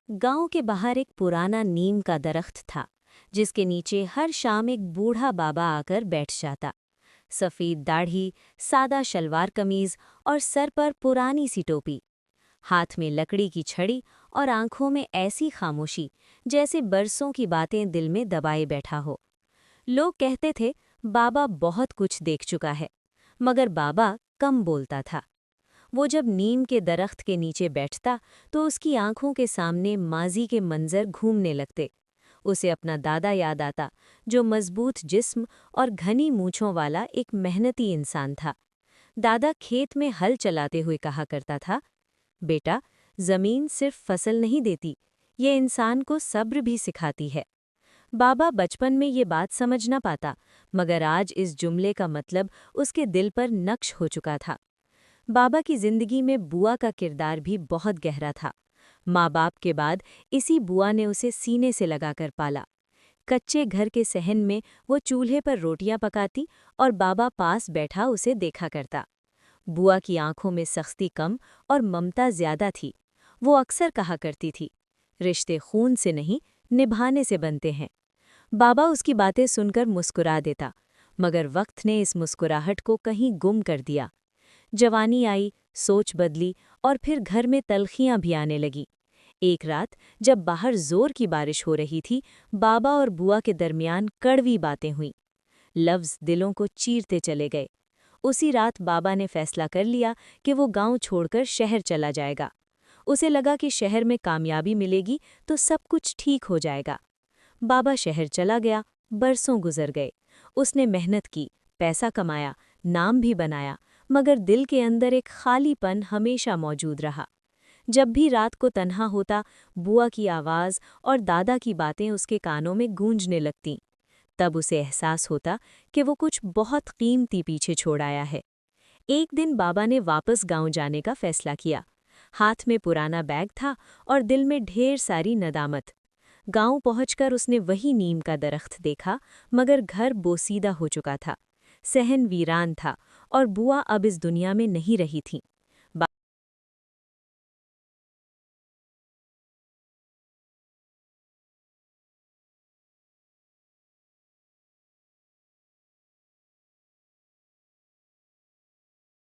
गांव के बाहर एक पुराना नीम का दरख्त था, जिसके नीचे हर शाम एक बूढ़ा बाबा आकर बैठ जाता। सफ़ेद दाढ़ी, सादा शलवार कमीज और सर पर पुरानी सी टोपी, हाथ में लकड़ी की छड़ी और आंखों में ऐसी खामोशी जैसे बरसों की बातें दिल में दबाए बैठा हो। लोग कहते थे, बाबा बहुत कुछ देख चुका है, मगर बाबा कम बोलता था। वो जब नीम के दरख्त के नीचे बैठता तो उसकी आंखों के सामने माजी के मंजर घूमने लगते। उसे अपना दादा याद आता, जो मजबूत जिस्म और घनी मूंछों वाला एक मेहनती इंसान था। दादा खेत में हल चलाते हुए कहा करता था, बेटा, जमीन सिर्फ फसल नहीं देती, ये इंसान को सब्र भी सिखाती है। बाबा बचपन में ये बात समझ न पाता, मगर आज इस जुमले का मतलब उसके दिल पर नक्श हो चुका था। बाबा की जिंदगी में बुआ का किरदार भी बहुत गहरा था। माँ बाप के बाद इसी बुआ ने उसे सीने से लगाकर पाला। कच्चे घर के सहन में वो चूल्हे पर रोटियां पकाती और बाबा पास बैठा उसे देखा करता। बुआ की आंखों में सख्ती कम और ममता ज्यादा थी। वो अक्सर कहा करती थी, रिश्ते खून से नहीं, निभाने से बनते हैं। बाबा उसकी बातें सुनकर मुस्कुरा देता, मगर वक्त ने इस मुस्कुराहट को कहीं गुम कर दिया। जवानी आई, सोच बदली और फिर घर में तल्खियां भी आने लगी। एक रात जब बाहर जोर की बारिश हो रही थी, बाबा और बुआ के दरमियान कड़वी बातें हुईं। लफ्ज़ दिलों को चीरते चले गए। उसी रात बाबा ने फैसला कर लिया कि वो गांव छोड़कर शहर चला जाएगा। उसे लगा कि शहर में कामयाबी मिलेगी तो सब कुछ ठीक हो जाएगा। बाबा शहर चला गया, बरसों गुजर गए। उसने मेहनत की, पैसा कमाया, नाम भी बनाया, मगर दिल के अंदर एक खालीपन हमेशा मौजूद रहा। जब भी रात को तन्हा होता, बुआ की आवाज़ और दादा की बातें उसके कानों में गूंजने लगतीं। तब उसे एहसास होता कि वो कुछ बहुत कीमती पीछे छोड़ आया है। एक दिन बाबा ने वापस गांव जाने का फैसला किया। हाथ में पुराना बैग था और दिल में ढेर सारी नदामत। गांव पहुंचकर उसने वही नीम का दरख्त देखा, मगर घर बोसीदा हो चुका था। सहन वीरान था और बुआ अब इस दुनिया में नहीं रही थी।